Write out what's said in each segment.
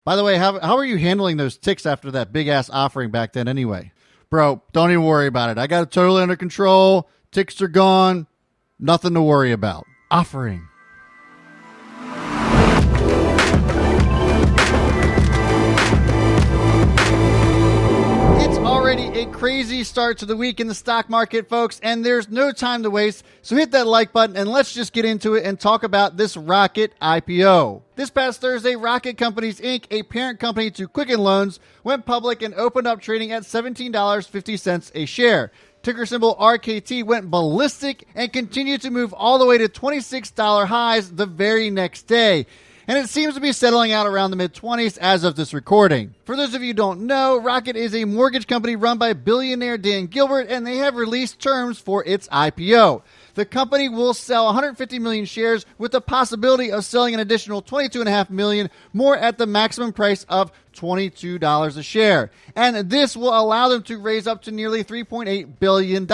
By the way, how are you handling those ticks after that big-ass offering back then anyway? Bro, don't even worry about it. I got it totally under control. Ticks are gone. Nothing to worry about. Offering. It's already a crazy start to the week in the stock market, folks, and there's no time to waste. So hit that like button and let's just get into it and talk about this Rocket IPO. This past Thursday, Rocket Companies, Inc., a parent company to Quicken Loans, went public and opened up trading at $17.50 a share. Ticker symbol RKT went ballistic and continued to move all the way to $26 highs the very next day. And it seems to be settling out around the mid-20s as of this recording. For those of you who don't know, Rocket is a mortgage company run by billionaire Dan Gilbert, and they have released terms for its IPO. The company will sell 150 million shares with the possibility of selling an additional 22.5 million more at the maximum price of $22 a share. And this will allow them to raise up to nearly $3.8 billion.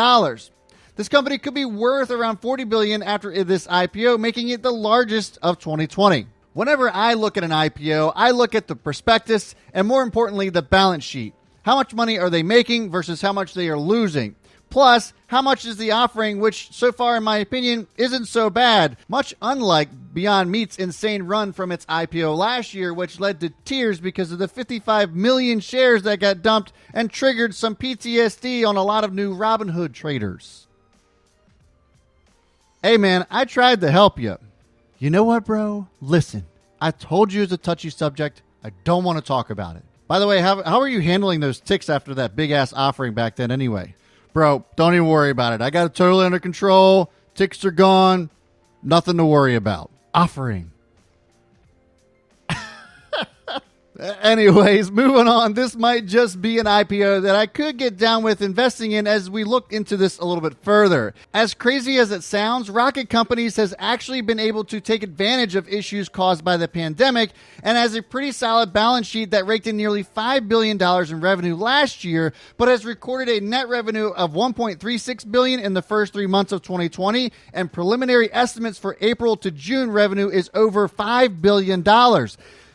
This company could be worth around $40 billion after this IPO, making it the largest of 2020. Whenever I look at an IPO, I look at the prospectus and, more importantly, the balance sheet. How much money are they making versus how much they are losing? Plus, how much is the offering, which so far, in my opinion, isn't so bad, much unlike Beyond Meat's insane run from its IPO last year, which led to tears because of the 55 million shares that got dumped and triggered some PTSD on a lot of new Robinhood traders. Hey man, I tried to help you. You know what, bro? Listen, I told you it's a touchy subject. I don't want to talk about it. By the way, how are you handling those ticks after that big-ass offering back then anyway? Bro, don't even worry about it. I got it totally under control. Ticks are gone. Nothing to worry about. Offering. Anyways, moving on. This might just be an IPO that I could get down with investing in as we look into this a little bit further. As crazy as it sounds, Rocket Companies has actually been able to take advantage of issues caused by the pandemic and has a pretty solid balance sheet that raked in nearly $5 billion in revenue last year, but has recorded a net revenue of $1.36 billion in the first 3 months of 2020, and preliminary estimates for April to June revenue is over $5 billion.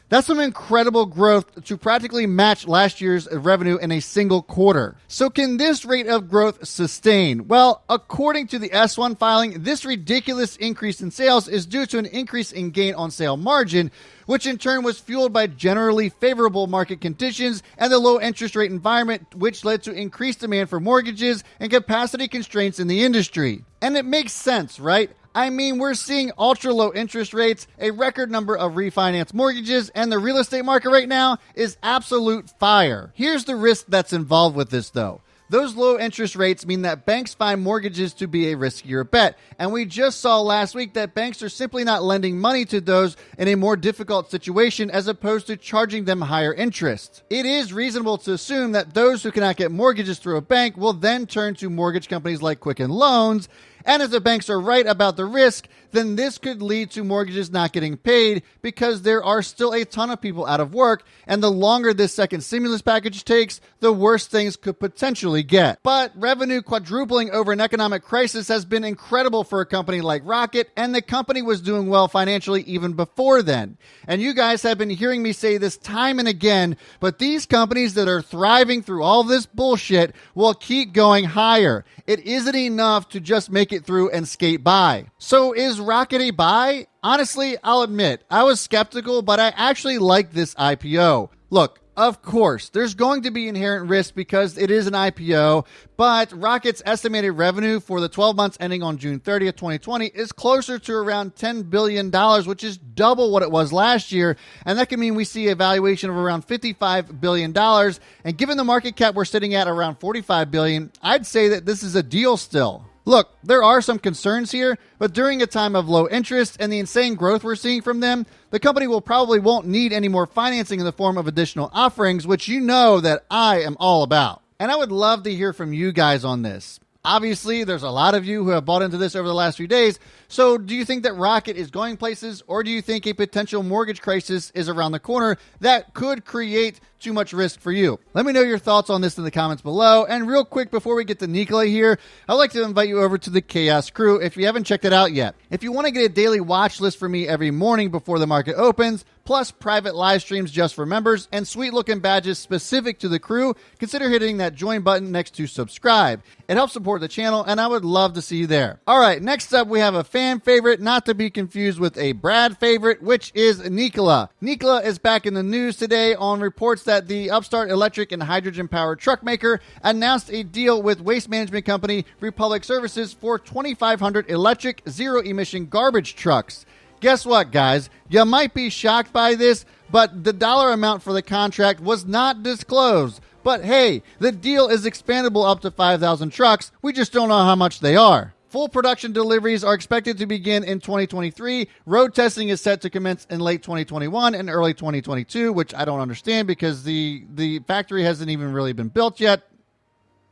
That's some incredible growth to practically match last year's revenue in a single quarter. So can this rate of growth sustain? Well, according to the S-1 filing, this ridiculous increase in sales is due to an increase in gain on sale margin, which in turn was fueled by generally favorable market conditions and the low interest rate environment, which led to increased demand for mortgages and capacity constraints in the industry. And it makes sense, right? I mean, we're seeing ultra low interest rates, a record number of refinance mortgages, and the real estate market right now is absolute fire. Here's the risk that's involved with this, though. Those low interest rates mean that banks find mortgages to be a riskier bet. And we just saw last week that banks are simply not lending money to those in a more difficult situation as opposed to charging them higher interest. It is reasonable to assume that those who cannot get mortgages through a bank will then turn to mortgage companies like Quicken Loans. And if the banks are right about the risk, then this could lead to mortgages not getting paid because there are still a ton of people out of work, and the longer this second stimulus package takes, the worse things could potentially get. But revenue quadrupling over an economic crisis has been incredible for a company like Rocket, and the company was doing well financially even before then. And you guys have been hearing me say this time and again, but these companies that are thriving through all this bullshit will keep going higher. It isn't enough to just make it through and skate by. So is Rocket a buy? Honestly, I'll admit, I was skeptical, but I actually like this IPO. Look, of course, there's going to be inherent risk because it is an IPO, but Rocket's estimated revenue for the 12 months ending on June 30th, 2020 is closer to around $10 billion, which is double what it was last year, and that can mean we see a valuation of around $55 billion, and given the market cap we're sitting at around $45 billion, I'd say that this is a deal still. Look, there are some concerns here, but during a time of low interest and the insane growth we're seeing from them, the company won't need any more financing in the form of additional offerings, which you know that I am all about. And I would love to hear from you guys on this. Obviously, there's a lot of you who have bought into this over the last few days. So do you think that Rocket is going places, or do you think a potential mortgage crisis is around the corner that could create too much risk for you? Let me know your thoughts on this in the comments below. And real quick, before we get to Nikola here, I'd like to invite you over to the Chaos Crew if you haven't checked it out yet. If you want to get a daily watch list for me every morning before the market opens, plus private live streams just for members, and sweet-looking badges specific to the crew. Consider hitting that join button next to subscribe. It helps support the channel, and I would love to see you there. All right, next up, we have a fan favorite, not to be confused with a Brad favorite, which is Nikola. Nikola is back in the news today on reports that the upstart electric and hydrogen-powered truck maker announced a deal with waste management company Republic Services for 2,500 electric, zero-emission garbage trucks. Guess what, guys? You might be shocked by this, but the dollar amount for the contract was not disclosed. But hey, the deal is expandable up to 5,000 trucks. We just don't know how much they are. Full production deliveries are expected to begin in 2023. Road testing is set to commence in late 2021 and early 2022, which I don't understand because the factory hasn't even really been built yet.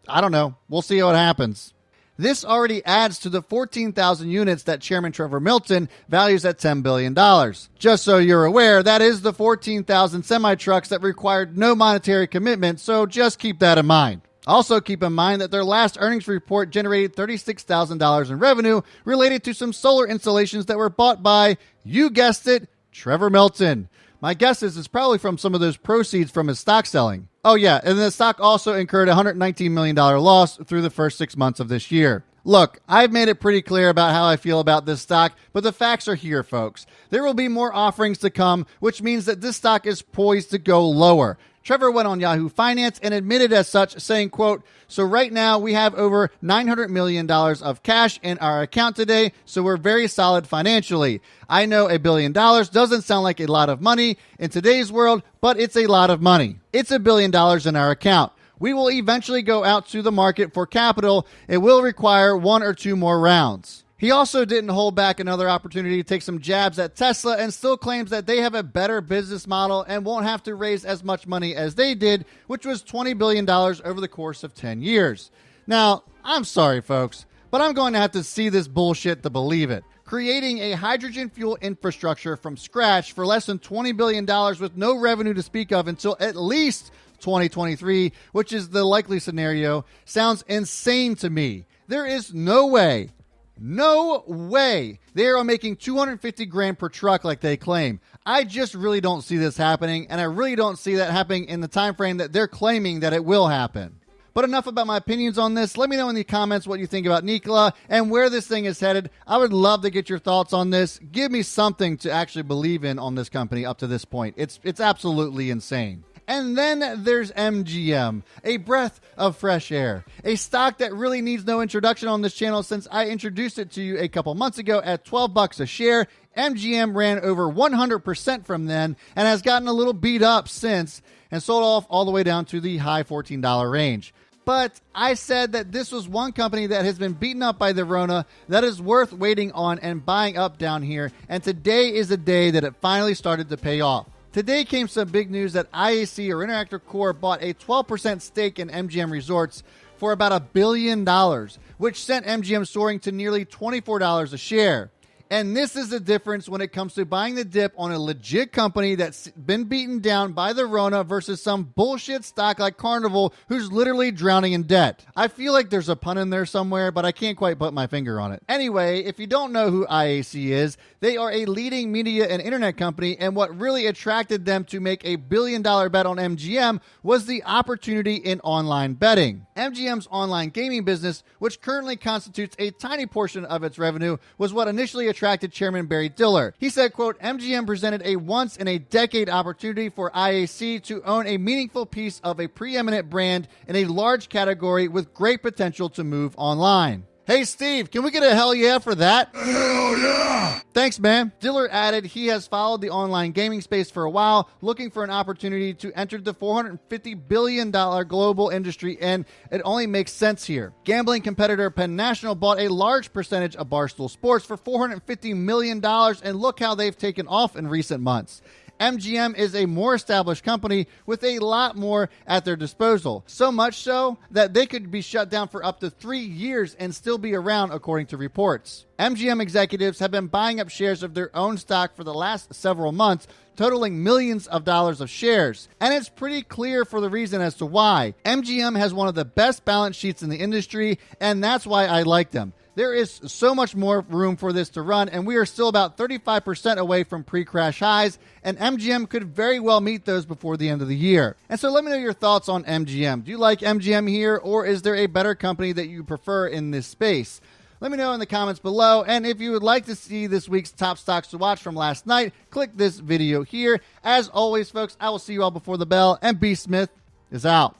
I don't know. We'll see what happens. This already adds to the 14,000 units that Chairman Trevor Milton values at $10 billion. Just so you're aware, that is the 14,000 semi-trucks that required no monetary commitment, so just keep that in mind. Also keep in mind that their last earnings report generated $36,000 in revenue related to some solar installations that were bought by, you guessed it, Trevor Milton. My guess is it's probably from some of those proceeds from his stock selling. Oh yeah, and the stock also incurred a $119 million loss through the first 6 months of this year. Look, I've made it pretty clear about how I feel about this stock, but the facts are here, folks. There will be more offerings to come, which means that this stock is poised to go lower. Trevor went on Yahoo Finance and admitted as such, saying, quote, "So right now we have over $900 million of cash in our account today, so we're very solid financially. I know $1 billion doesn't sound like a lot of money in today's world, but it's a lot of money. It's $1 billion in our account. We will eventually go out to the market for capital. It will require 1 or 2 more rounds." He also didn't hold back another opportunity to take some jabs at Tesla and still claims that they have a better business model and won't have to raise as much money as they did, which was $20 billion over the course of 10 years. Now, I'm sorry, folks, but I'm going to have to see this bullshit to believe it. Creating a hydrogen fuel infrastructure from scratch for less than $20 billion with no revenue to speak of until at least 2023, which is the likely scenario, sounds insane to me. There is no way they are making 250 grand per truck like they claim. I just really don't see this happening, and I really don't see that happening in the time frame that they're claiming that it will happen. But enough about my opinions on this. Let me know in the comments what you think about Nikola and where this thing is headed. I would love to get your thoughts on this. Give me something to actually believe in on this company up to this point. It's absolutely insane. And then there's MGM, a breath of fresh air, a stock that really needs no introduction on this channel since I introduced it to you a couple months ago at $12 a share. MGM ran over 100% from then and has gotten a little beat up since and sold off all the way down to the high $14 range. But I said that this was one company that has been beaten up by the Rona that is worth waiting on and buying up down here. And today is the day that it finally started to pay off. Today came some big news that IAC or Interactive Corp bought a 12% stake in MGM Resorts for about $1 billion, which sent MGM soaring to nearly $24 a share. And this is the difference when it comes to buying the dip on a legit company that's been beaten down by the Rona versus some bullshit stock like Carnival who's literally drowning in debt. I feel like there's a pun in there somewhere, but I can't quite put my finger on it. Anyway, if you don't know who IAC is, they are a leading media and internet company, and what really attracted them to make a $1 billion bet on MGM was the opportunity in online betting. MGM's online gaming business, which currently constitutes a tiny portion of its revenue, was what initially attracted Chairman Barry Diller. He said, quote, "MGM presented a once-in-a-decade opportunity for IAC to own a meaningful piece of a preeminent brand in a large category with great potential to move online." Hey, Steve, can we get a hell yeah for that? Hell yeah! Thanks, man. Diller added he has followed the online gaming space for a while, looking for an opportunity to enter the $450 billion global industry, and it only makes sense here. Gambling competitor Penn National bought a large percentage of Barstool Sports for $450 million, and look how they've taken off in recent months. MGM is a more established company with a lot more at their disposal. So much so that they could be shut down for up to 3 years and still be around, according to reports. MGM executives have been buying up shares of their own stock for the last several months, totaling millions of dollars of shares. And it's pretty clear for the reason as to why. MGM has one of the best balance sheets in the industry, and that's why I like them. there is so much more room for this to run, and we are still about 35% away from pre-crash highs, and MGM could very well meet those before the end of the year. And so let me know your thoughts on MGM. Do you like MGM here, or is there a better company that you prefer in this space? Let me know in the comments below, and if you would like to see this week's top stocks to watch from last night, click this video here. As always, folks, I will see you all before the bell, and B. Smith is out.